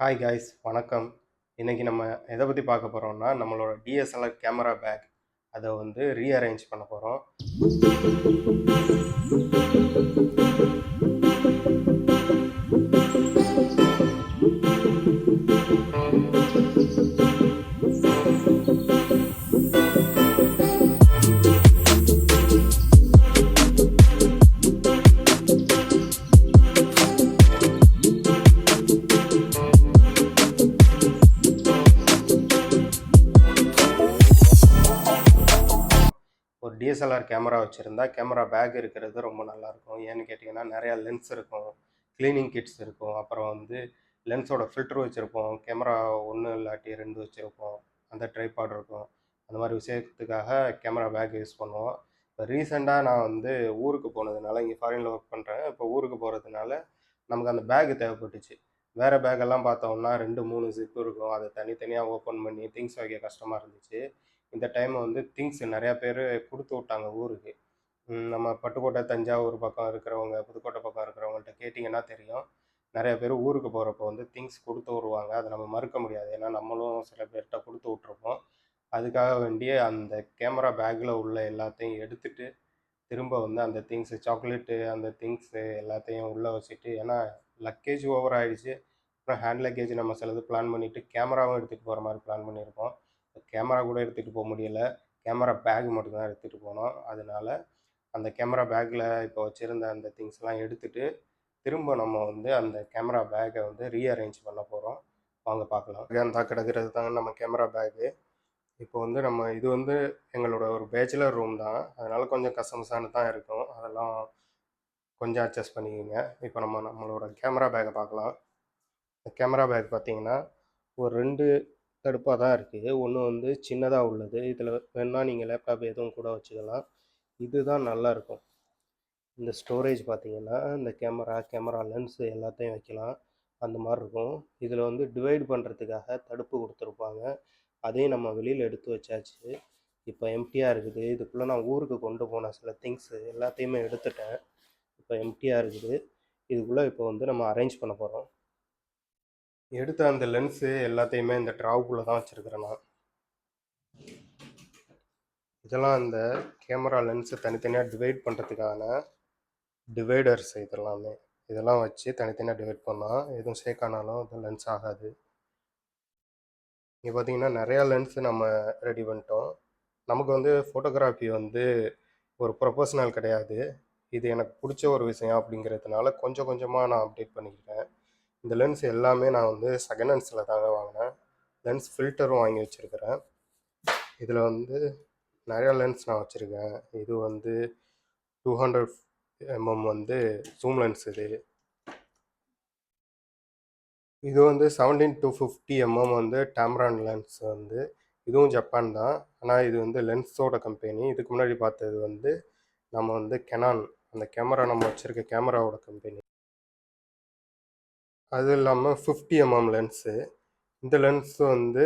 Hi guys, வணக்கம். இன்றைக்கி நம்ம எதை பற்றி பார்க்க போகிறோம்னா, நம்மளோட டிஎஸ்எல்ஆர் கேமரா பேக் அதை வந்து ரீஅரேஞ்ச் பண்ண போகிறோம். ஒரு டிஎஸ்எல்ஆர் கேமரா வச்சுருந்தா கேமரா பேக் இருக்கிறது ரொம்ப நல்லாயிருக்கும். ஏன்னு கேட்டிங்கன்னா, நிறையா லென்ஸ் இருக்கும், க்ளீனிங் கிட்ஸ் இருக்கும், அப்புறம் வந்து லென்ஸோட ஃபில்ட்ரு வச்சுருப்போம், கேமரா 1 இல்லாட்டி 2 வச்சுருப்போம், அந்த ட்ரைபாட் இருக்கும். அந்த மாதிரி விஷயத்துக்காக கேமரா பேக் யூஸ் பண்ணுவோம். இப்போ ரீசெண்டாக நான் வந்து ஊருக்கு போனதுனால, இங்கே ஃபாரினில் ஒர்க் பண்ணுறேன். இப்போ ஊருக்கு போகிறதுனால நமக்கு அந்த பேக் தேவைப்பட்டுச்சு. வேறு பேக்கெல்லாம் பார்த்தோம்னா 2, 3 ஜிப் இருக்கும். அதை தனித்தனியாக ஓப்பன் பண்ணி திங்ஸ் வைக்க கஷ்டமாக இருந்துச்சு. இந்த டைம் வந்து திங்ஸ் நிறையா பேர் கொடுத்து விட்டாங்க ஊருக்கு. நம்ம பட்டுக்கோட்டை, தஞ்சாவூர் பக்கம் இருக்கிறவங்க, புதுக்கோட்டை பக்கம் இருக்கிறவங்கள்ட்ட கேட்டிங்கன்னா தெரியும். நிறைய பேர் ஊருக்கு போகிறப்போ வந்து திங்ஸ் கொடுத்து விடுவாங்க. அதை நம்ம மறுக்க முடியாது. ஏன்னா நம்மளும் சில பேர்கிட்ட கொடுத்து விட்ருப்போம். அதுக்காக வேண்டிய அந்த கேமரா பேக்கில் உள்ள எல்லாத்தையும் எடுத்துகிட்டு திரும்ப வந்து அந்த திங்ஸு, சாக்லேட்டு, அந்த திங்ஸு எல்லாத்தையும் உள்ளே வச்சுட்டு, ஏன்னா லக்கேஜ் ஓவர் ஆகிடுச்சு. அப்புறம் ஹேண்ட் லக்கேஜ் நம்ம சிலது பிளான் பண்ணிவிட்டு கேமராவும் எடுத்துகிட்டு போகிற மாதிரி பிளான் பண்ணியிருக்கோம். கேமரா கூட எடுத்துகிட்டு போக முடியலை. கேமரா பேக் மட்டும்தான் எடுத்துகிட்டு போனோம். அதனால அந்த கேமரா பேக்கில் இப்போ வச்சுருந்த அந்த திங்ஸ்லாம் எடுத்துகிட்டு திரும்ப நம்ம வந்து அந்த கேமரா பேக்கை வந்து ரீஅரேஞ்ச் பண்ண போகிறோம். வாங்க பார்க்கலாம். அந்த கிடக்கிறது தாங்க நம்ம கேமரா பேக்கு. இப்போ வந்து நம்ம இது வந்து எங்களோட ஒரு பேச்சுலர் ரூம் தான். அதனால் கொஞ்சம் கசமுசான்னு தான் இருக்கும். அதெல்லாம் கொஞ்சம் அட்ஜஸ்ட் பண்ணிக்கோங்க. இப்போ நம்மளோட கேமரா பேக்கை பார்க்கலாம். இந்த கேமரா பேக் பார்த்தீங்கன்னா ஒரு 2 தடுப்பாக தான் இருக்குது. ஒன்று வந்து சின்னதாக உள்ளது. இதில் வேணால் நீங்கள் லேப்டாப் எதுவும் கூட வச்சுக்கலாம். இதுதான் நல்லாயிருக்கும். இந்த ஸ்டோரேஜ் பார்த்தீங்கன்னா இந்த கேமரா லென்ஸு எல்லாத்தையும் வைக்கலாம். அந்த மாதிரி இருக்கும். இதில் வந்து டிவைட் பண்ணுறதுக்காக தடுப்பு கொடுத்துருப்பாங்க. அதையும் நம்ம வெளியில் எடுத்து வச்சாச்சு. இப்போ எம்டியாக இருக்குது. இதுக்குள்ளே நான் ஊருக்கு கொண்டு போன சில திங்ஸு எல்லாத்தையுமே எடுத்துட்டேன். இப்போ எம்டியாக இருக்குது. இதுக்குள்ளே இப்போ வந்து நம்ம அரேஞ்ச் பண்ண போகிறோம். எடுத்த அந்த லென்ஸு எல்லாத்தையுமே இந்த ட்ராவுக்குள்ளே தான் வச்சுருக்கிறேன் நான். இதெல்லாம் அந்த கேமரா லென்ஸை தனித்தனியாக டிவைட் பண்ணுறதுக்கான டிவைடர்ஸ். இதெல்லாம் வச்சு தனித்தனியாக டிவைட் பண்ணால் எதுவும் ஷேக் ஆனாலும் அது லென்ஸ் ஆகாது. இங்கே பார்த்தீங்கன்னா நிறையா லென்ஸு நம்ம ரெடி பண்ணிட்டோம். நமக்கு வந்து ஃபோட்டோகிராஃபி வந்து ஒரு ப்ரொஃபஷ்னல் கிடையாது. இது எனக்கு பிடிச்ச ஒரு விஷயம் அப்படிங்கிறதுனால கொஞ்சம் கொஞ்சமாக நான் அப்டேட் பண்ணிக்கிறேன். இந்த லென்ஸ் எல்லாமே நான் வந்து செகண்ட் ஹேண்ட்ஸில் தாங்க வாங்கினேன். லென்ஸ் ஃபில்டரும் வாங்கி வச்சுருக்கிறேன். இதில் வந்து நிறையா லென்ஸ் நான் வச்சுருக்கேன். இது வந்து 200 mm வந்து ஜூம் லென்ஸ். இது வந்து 17 to 50 mm வந்து டாம்ரான் லென்ஸ். வந்து இதுவும் ஜப்பான் தான். ஆனால் இது வந்து லென்ஸோட கம்பெனி. இதுக்கு முன்னாடி பார்த்தது வந்து நம்ம வந்து கெனான், அந்த கேமரா நம்ம வச்சுருக்க கேமராவோட கம்பெனி. அது இல்லாமல் 50 mm லென்ஸு. இந்த லென்ஸ் வந்து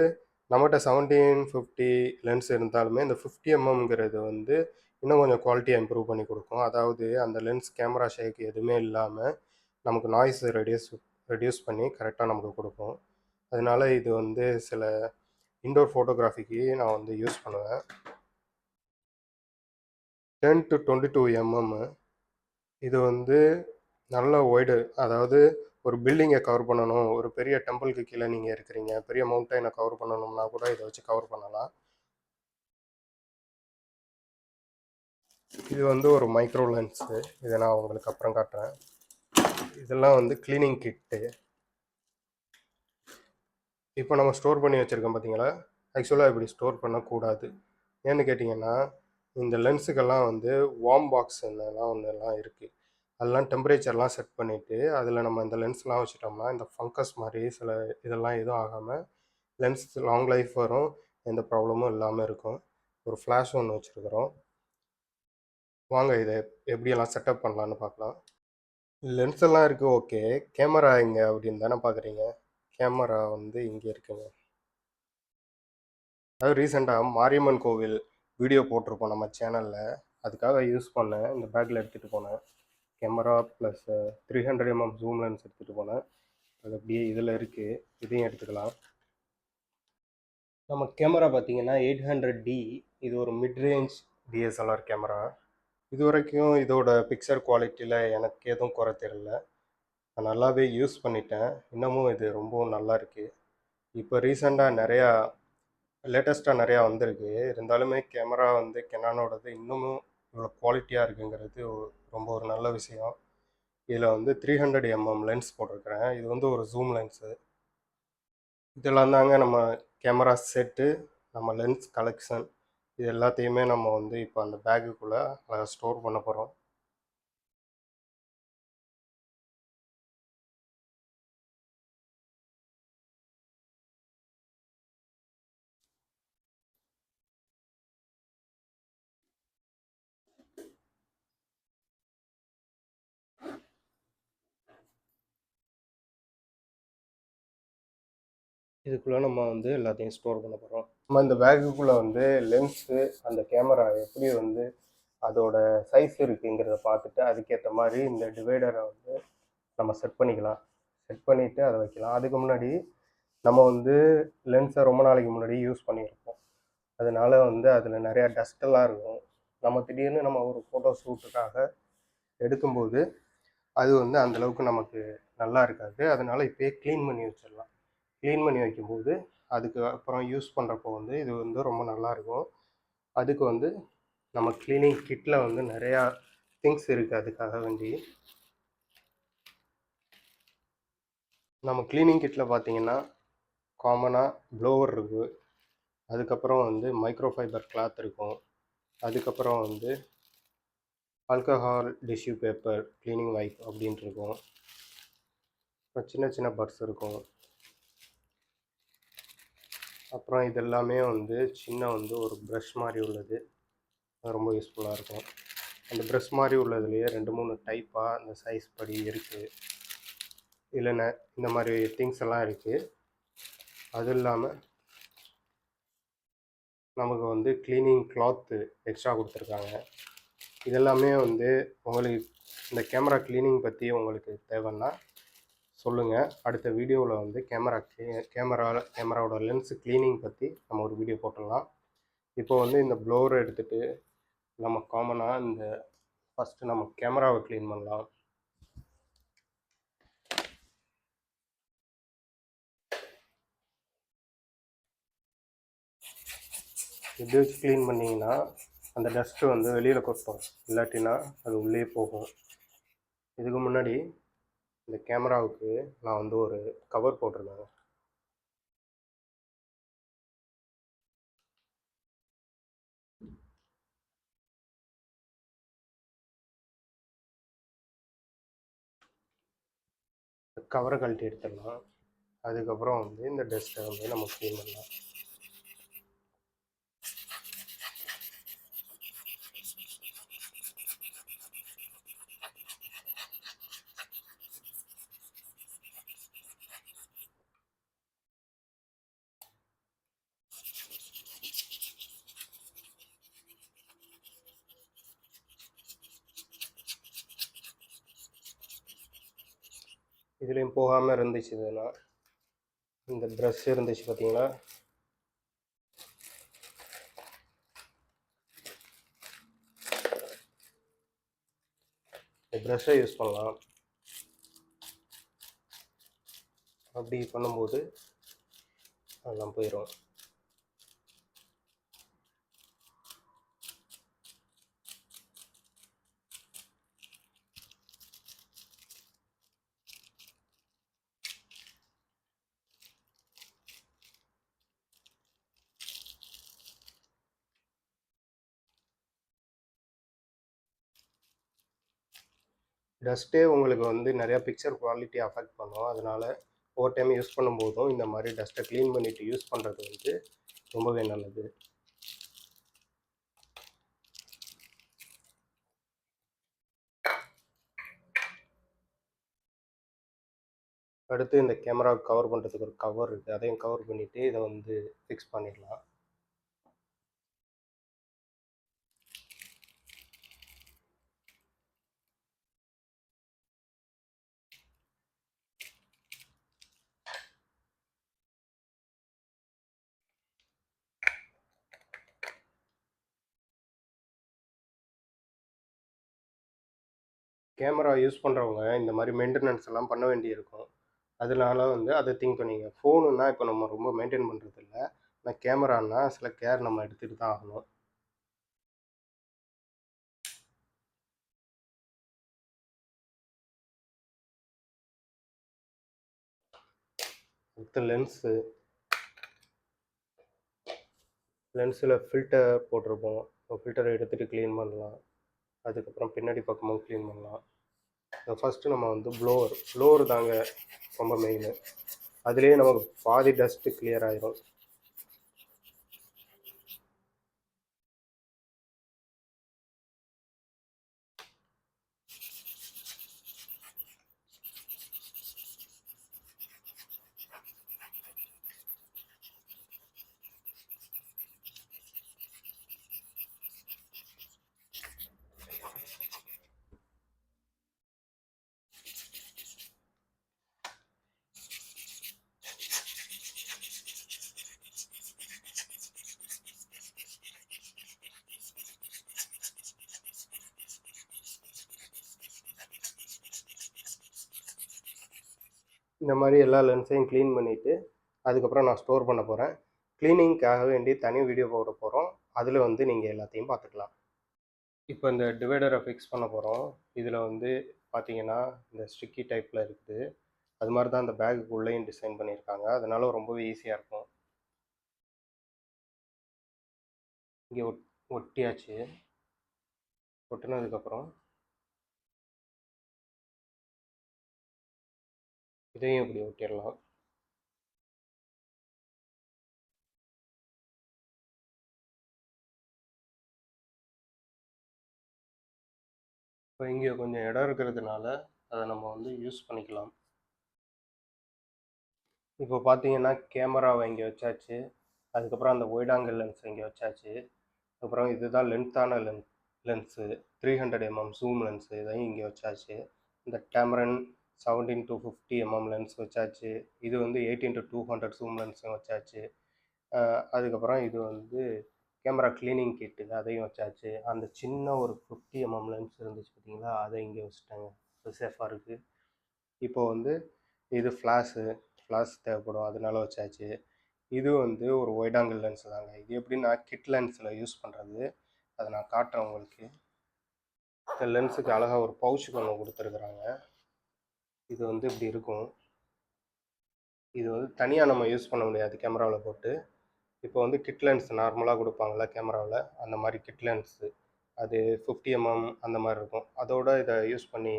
நம்மகிட்ட 17-50 லென்ஸ் இருந்தாலுமே இந்த 50 mmங்கிறது வந்து இன்னும் கொஞ்சம் குவாலிட்டியை இம்ப்ரூவ் பண்ணி கொடுக்கும். அதாவது அந்த லென்ஸ் கேமரா ஷேக் எதுவுமே இல்லாமல் நமக்கு நாய்ஸ் ரெடியூஸ் பண்ணி கரெக்டாக நமக்கு கொடுக்கும். அதனால இது வந்து சில இன்டோர் ஃபோட்டோகிராஃபிக்கு நான் வந்து யூஸ் பண்ணுவேன். 10 to 22 mm. இது வந்து நல்ல ஒய்டு, அதாவது ஒரு பில்டிங்கை கவர் பண்ணணும், ஒரு பெரிய டெம்பிளுக்கு கீழே நீங்கள் இருக்கிறீங்க, பெரிய மவுண்டனை கவர் பண்ணணும்னா கூட இதை வச்சு கவர் பண்ணலாம். இது வந்து ஒரு மைக்ரோ லென்ஸு. இதை நான் உங்களுக்கு அப்புறம் காட்டுறேன். இதெல்லாம் வந்து க்ளீனிங் கிட்டு. இப்போ நம்ம ஸ்டோர் பண்ணி வச்சுருக்கோம் பார்த்தீங்களா. ஆக்சுவலாக இப்படி ஸ்டோர் பண்ணக்கூடாது. ஏன்னு கேட்டிங்கன்னா இந்த லென்ஸுக்கெல்லாம் வந்து வார்ம் பாக்ஸ் ஒன்றெல்லாம் இருக்குது. அதெல்லாம் டெம்பரேச்சர்லாம் செட் பண்ணிவிட்டு அதில் நம்ம இந்த லென்ஸ்லாம் வச்சுட்டோம்னா இந்த ஃபங்கஸ் மாதிரி சில இதெல்லாம் எதுவும் ஆகாமல் லென்ஸ் லாங் லைஃப் வரும், எந்த ப்ராப்ளமும் இல்லாமல் இருக்கும். ஒரு ஃப்ளாஷ் ஒன்று வச்சுருக்குறோம். வாங்க இதை எப்படியெல்லாம் செட்டப் பண்ணலான்னு பார்க்கலாம். லென்ஸ் எல்லாம் இருக்குது, ஓகே. கேமரா எங்கே அப்படின்னு தானே பார்க்குறீங்க. கேமரா வந்து இங்கே இருக்குங்க. அதாவது ரீசெண்டாக மாரியம்மன் கோவில் வீடியோ போட்டிருப்போம் நம்ம சேனலில். அதுக்காக யூஸ் பண்ணேன். இந்த பேக்கில் எடுத்துகிட்டு போனேன். Camera plus 300 mm zoom lens எடுத்துகிட்டு போனேன். அது அப்படியே இதில் இருக்குது, இதையும் எடுத்துக்கலாம். நம்ம கேமரா பார்த்தீங்கன்னா 800D. இது ஒரு மிட் ரேஞ்ச் டிஎஸ்எல்ஆர் கேமரா. இது வரைக்கும் இதோட பிக்சர் குவாலிட்டியில் எனக்கு எதுவும் குறை தெரியல. நான் நல்லாவே யூஸ் பண்ணிட்டேன். இன்னமும் இது ரொம்பவும் நல்லா இருக்குது. இப்போ ரீசெண்டாக லேட்டஸ்ட்டாக நிறையா வந்திருக்கு. இருந்தாலுமே கேமரா வந்து கெனானோடது இன்னமும் இவ்வளோ குவாலிட்டியாக இருக்குங்கிறது ரொம்ப ஒரு நல்ல விஷயம். இதில் வந்து 300mm லென்ஸ் போட்டிருக்கிறேன். இது வந்து ஒரு ஜூம் லென்ஸு. இதெல்லாம் தாங்க நம்ம கேமரா செட்டு, நம்ம லென்ஸ் கலெக்ஷன், இது எல்லாத்தையுமே நம்ம வந்து இப்போ அந்த பேக்குக்குள்ளே ஸ்டோர் பண்ண போகிறோம். இதுக்குள்ளே நம்ம வந்து எல்லாத்தையும் ஸ்டோர் பண்ண போகிறோம். நம்ம இந்த பேக்குக்குள்ளே வந்து லென்ஸு, அந்த கேமரா எப்படி வந்து அதோட சைஸ் இருக்குங்கிறத பார்த்துட்டு அதுக்கேற்ற மாதிரி இந்த டிவைடரை வந்து நம்ம செட் பண்ணிக்கலாம். செட் பண்ணிவிட்டு அதை வைக்கலாம். அதுக்கு முன்னாடி நம்ம வந்து லென்ஸை ரொம்ப நாளைக்கு முன்னாடி யூஸ் பண்ணியிருப்போம். அதனால் வந்து அதில் நிறையா டஸ்ட்டெல்லாம் இருக்கும். நம்ம திடீர்னு நம்ம ஒரு ஃபோட்டோ ஷூட்டுக்காக எடுக்கும்போது அது வந்து அந்தளவுக்கு நமக்கு நல்லா இருக்காது. அதனால் இப்போயே க்ளீன் பண்ணி வச்சிடலாம். க்ளீன் பண்ணி வைக்கும்போது அதுக்கு அப்புறம் யூஸ் பண்ணுறப்போ வந்து இது வந்து ரொம்ப நல்லாயிருக்கும். அதுக்கு வந்து நம்ம க்ளீனிங் கிட்டில் வந்து நிறையா திங்ஸ் இருக்குது. அதுக்காக வேண்டி நம்ம க்ளீனிங் கிட்டில் பார்த்தீங்கன்னா காமனாக ப்ளோவர் இருக்குது. அதுக்கப்புறம் வந்து மைக்ரோஃபைபர் கிளாத் இருக்கும். அதுக்கப்புறம் வந்து alcohol tissue paper, cleaning vibe அப்படின்ட்டு இருக்கும். அப்புறம் சின்ன சின்ன பட்ஸ் இருக்கும். அப்புறம் இது எல்லாமே வந்து சின்ன வந்து ஒரு ப்ரஷ் மாதிரி உள்ளது, அது ரொம்ப யூஸ்ஃபுல்லாக இருக்கும். அந்த ப்ரஷ் மாதிரி உள்ளதுலேயே 2-3 டைப்பாக அந்த சைஸ் படி இருக்குது. இல்லைன்னா இந்த மாதிரி திங்ஸ் எல்லாம் இருக்குது. அது இல்லாமல் நமக்கு வந்து க்ளீனிங் கிளாத்து எக்ஸ்ட்ரா கொடுத்துருக்காங்க. இதெல்லாமே வந்து உங்களுக்கு இந்த கேமரா க்ளீனிங் பற்றி உங்களுக்கு தேவைன்னா சொல்லுங்கள். அடுத்த வீடியோவில் வந்து கேமராவோட லென்ஸு க்ளீனிங் பற்றி நம்ம ஒரு வீடியோ போட்டுடலாம். இப்போ வந்து இந்த ப்ளோரை எடுத்துகிட்டு நம்ம காமனாக இந்த ஃபஸ்ட்டு நம்ம கேமராவை க்ளீன் பண்ணலாம். இப்படி வச்சு க்ளீன் பண்ணிங்கன்னா அந்த டஸ்ட்டு வந்து வெளியில் கொட்டும், இல்லாட்டினா அது உள்ளே போகும். இதுக்கு முன்னாடி இந்த கேமராவுக்கு நான் வந்து ஒரு கவர் போட்டிருந்தேன். கவரை கழட்டி எடுத்துடலாம். அதுக்கப்புறம் வந்து இந்த டஸ்ட்டை வந்து நம்ம க்ளீன் பண்ணலாம். இதுலேயும் போகாமல் இருந்துச்சுன்னா இந்த ப்ரஷ் இருந்துச்சு பார்த்தீங்களா, இந்த ப்ரஷ்ஷை யூஸ் பண்ணலாம். அப்படி பண்ணும்போது அதெல்லாம் போயிடும். டஸ்ட்டே உங்களுக்கு வந்து நிறையா பிக்சர் குவாலிட்டி அஃபெக்ட் பண்ணும். அதனால் ஒவ்வொரு டைம் யூஸ் பண்ணும்போதும் இந்த மாதிரி டஸ்ட்டை க்ளீன் பண்ணிவிட்டு யூஸ் பண்ணுறது வந்து ரொம்பவே நல்லது. அடுத்து இந்த கேமரா கவர் பண்ணுறதுக்கு ஒரு கவர் இருக்குது, அதையும் கவர் பண்ணிவிட்டு இதை வந்து ஃபிக்ஸ் பண்ணிடலாம். கேமரா யூஸ் பண்ணுறவங்க இந்த மாதிரி மெயின்டெனன்ஸ் எல்லாம் பண்ண வேண்டியிருக்கும். அதனால வந்து அதை திங்க் பண்ணிங்க. ஃபோனுன்னா இப்போ நம்ம ரொம்ப மெயின்டைன் பண்ணுறது இல்லை. ஆனால் கேமரான்னா சில கேர் நம்ம எடுத்துகிட்டு தான் ஆகணும். அடுத்து லென்ஸில் ஃபில்டர் போட்டிருப்போம். ஃபில்டரை எடுத்துகிட்டு க்ளீன் பண்ணலாம். அதுக்கப்புறம் பின்னாடி பக்கமும் க்ளீன் பண்ணலாம். ஃபஸ்ட்டு நம்ம வந்து ப்ளோவர் தாங்க ரொம்ப மெயின். அதுலேயே நமக்கு பாதி டஸ்ட்டு கிளியர் ஆயிரும். இந்த மாதிரி எல்லா லென்ஸையும் க்ளீன் பண்ணிவிட்டு அதுக்கப்புறம் நான் ஸ்டோர் பண்ண போகிறேன். க்ளீனிங்க்காக வேண்டி தனி வீடியோ போட போகிறோம். அதில் வந்து நீங்கள் எல்லாத்தையும் பார்த்துக்கலாம். இப்போ இந்த டிவைடரை ஃபிக்ஸ் பண்ண போகிறோம். இதில் வந்து பார்த்தீங்கன்னா இந்த ஸ்டிக்கி டைப்பில் இருக்குது. அது மாதிரி தான் அந்த பேக்குக்கு உள்ளேயும் டிசைன் பண்ணியிருக்காங்க. அதனால ரொம்பவே ஈஸியாக இருக்கும். இங்கே ஒட்டியாச்சு. ஒட்டினதுக்கப்புறம் இதையும் இப்படி ஒட்டிடலாம். இப்போ இங்கே கொஞ்சம் இடம் இருக்கிறதுனால அதை நம்ம வந்து யூஸ் பண்ணிக்கலாம். இப்போ பார்த்தீங்கன்னா கேமராவை இங்கே வச்சாச்சு. அதுக்கப்புறம் அந்த ஒயிட் ஆங்கிள் லென்ஸ் இங்கே வச்சாச்சு. அப்புறம் இதுதான் லென்த்தான லென்ஸு 300 mm ஜூம் லென்ஸு, இதையும் இங்கே வச்சாச்சு. இந்த கேமரன் 17-50 mm லென்ஸ் வச்சாச்சு. இது வந்து 18-200 ஜூம் லென்ஸும் வச்சாச்சு. அதுக்கப்புறம் இது வந்து கேமரா க்ளீனிங் கிட்டு, அதையும் வச்சாச்சு. அந்த சின்ன ஒரு 50 mm லென்ஸ் இருந்துச்சு பார்த்தீங்களா, அதை இங்கே வச்சுட்டாங்க. அது சேஃபாக இருக்குது. இப்போ வந்து இது ஃப்ளாஷ் தேவைப்படும், அதனால வச்சாச்சு. இது வந்து ஒரு ஒயிட் ஆங்கிள் லென்ஸ் தாங்க. இது எப்படின்னா கிட் லென்ஸில் யூஸ் பண்ணுறது. அதை நான் காட்டுறேன் உங்களுக்கு. இந்த லென்ஸுக்கு அழகாக ஒரு பவுச் ஒன்று கொடுத்துருக்குறாங்க. இது வந்து இப்படி இருக்கும். இது வந்து தனியாக நம்ம யூஸ் பண்ண முடியாது கேமராவில் போட்டு. இப்போ வந்து கிட் லென்ஸ் நார்மலாக கொடுப்பாங்கள்ல கேமராவில், அந்த மாதிரி கிட் லென்ஸு அது 50 mm அந்த மாதிரி இருக்கும். அதோட இதை யூஸ் பண்ணி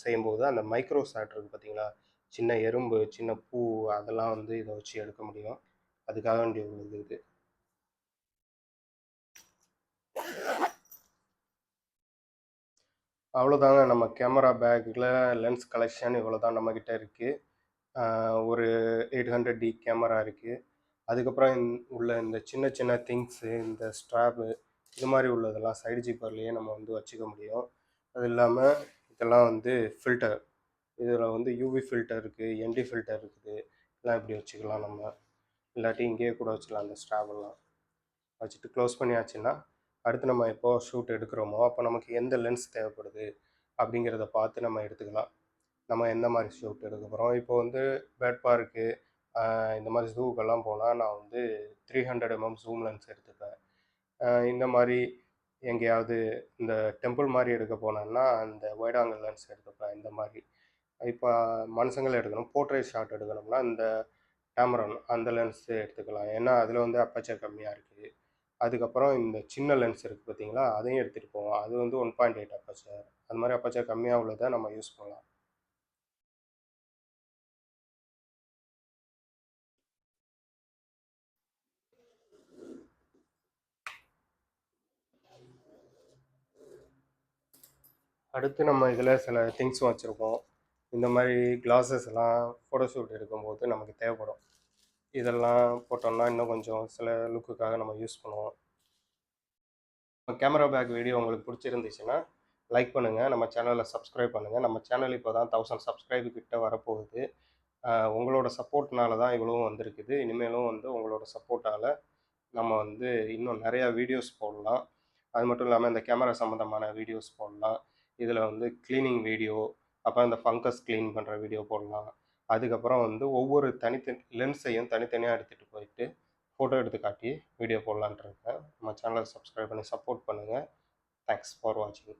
செய்யும்போது அந்த மைக்ரோ ஷாட் இருக்குது பார்த்தீங்களா, சின்ன எறும்பு, சின்ன பூ, அதெல்லாம் வந்து இதை வச்சு எடுக்க முடியும். அதுக்காக வேண்டிய ஒரு இது. அவ்வளோதாங்க. நம்ம கேமரா பேக்கில் லென்ஸ் கலெக்ஷன் இவ்வளோ தான் நம்மக்கிட்ட இருக்குது. ஒரு 800D கேமரா இருக்குது. அதுக்கப்புறம் உள்ள இந்த சின்ன சின்ன திங்ஸு, இந்த ஸ்ட்ராப்பு, இது மாதிரி உள்ளதெல்லாம் சைடு ஜிப்பர்லேயே நம்ம வந்து வச்சுக்க முடியும். அது இல்லாமல் இதெல்லாம் வந்து ஃபில்டர். இதில் வந்து யூவி ஃபில்டர் இருக்குது, என்டி ஃபில்டர் இருக்குது. இதெல்லாம் இப்படி வச்சுக்கலாம் நம்ம. இல்லாட்டி இங்கேயே கூட வச்சுக்கலாம். அந்த ஸ்ட்ராப்பெல்லாம் வச்சுட்டு க்ளோஸ் பண்ணியாச்சுன்னா, அடுத்து நம்ம எப்போ ஷூட் எடுக்கிறோமோ அப்போ நமக்கு எந்த லென்ஸ் தேவைப்படுது அப்படிங்கிறத பார்த்து நம்ம எடுத்துக்கலாம். நம்ம எந்த மாதிரி ஷூட் எடுக்க போகிறோம். இப்போ வந்து பேட் பார்க்கு, இந்த மாதிரி ஜூக்கெல்லாம் போனால் நான் வந்து 300 mm ஜூம் லென்ஸ் எடுத்துப்பேன். இந்த மாதிரி எங்கேயாவது இந்த டெம்பிள் மாதிரி எடுக்க போனேன்னா அந்த ஒயிட் ஆங்கிள் லென்ஸ் எடுத்துப்பேன். இந்த மாதிரி இப்போ மனுஷங்களை எடுக்கணும், போர்ட்ரேட் ஷாட் எடுக்கணும்னா இந்த கேமரன் அந்த லென்ஸு எடுத்துக்கலாம். ஏன்னா அதில் வந்து அப்பச்சர் கம்மியாக இருக்குது. அதுக்கப்புறம் இந்த சின்ன லென்ஸ் இருக்குது பார்த்தீங்களா, அதையும் எடுத்துகிட்டு போவோம். அது வந்து 1.8 அப்பச்சர். அது மாதிரி அப்பச்சர் கம்மியாக உள்ளதை நம்ம யூஸ் பண்ணலாம். அடுத்து நம்ம இதில் சில திங்ஸும் வச்சுருக்கோம். இந்த மாதிரி கிளாஸஸ் எல்லாம் ஃபோட்டோஷூட் எடுக்கும்போது நமக்கு தேவைப்படும். இதெல்லாம் போட்டோம்னா இன்னும் கொஞ்சம் சில லுக்குக்காக நம்ம யூஸ் பண்ணுவோம். கேமரா பேக் வீடியோ உங்களுக்கு பிடிச்சிருந்துச்சுன்னா லைக் பண்ணுங்கள், நம்ம சேனலில் சப்ஸ்கிரைப் பண்ணுங்கள். நம்ம சேனல் இப்போ தான் 1000 சப்ஸ்கிரைபு கிட்ட வரப்போகுது. உங்களோட சப்போர்ட்னால தான் இவ்வளவும் வந்திருக்குது. இனிமேலும் வந்து உங்களோட சப்போர்ட்டால் நம்ம வந்து இன்னும் நிறையா வீடியோஸ் போடலாம். அது மட்டும் இல்லாமல் இந்த கேமரா சம்மந்தமான வீடியோஸ் போடலாம். இதில் வந்து க்ளீனிங் வீடியோ, அப்புறம் இந்த ஃபங்கஸ் க்ளீன் பண்ணுற வீடியோ போடலாம். அதுக்கப்புறம் வந்து ஒவ்வொரு தனித்தனி லென்ஸையும் தனித்தனியாக எடுத்துகிட்டு போயிட்டு ஃபோட்டோ எடுத்து காட்டி வீடியோ போடலான்ட்டு இருக்கேன். நம்ம சேனலை சப்ஸ்கிரைப் பண்ணி சப்போர்ட் பண்ணுங்கள். தேங்க்ஸ் ஃபார் வாட்சிங்.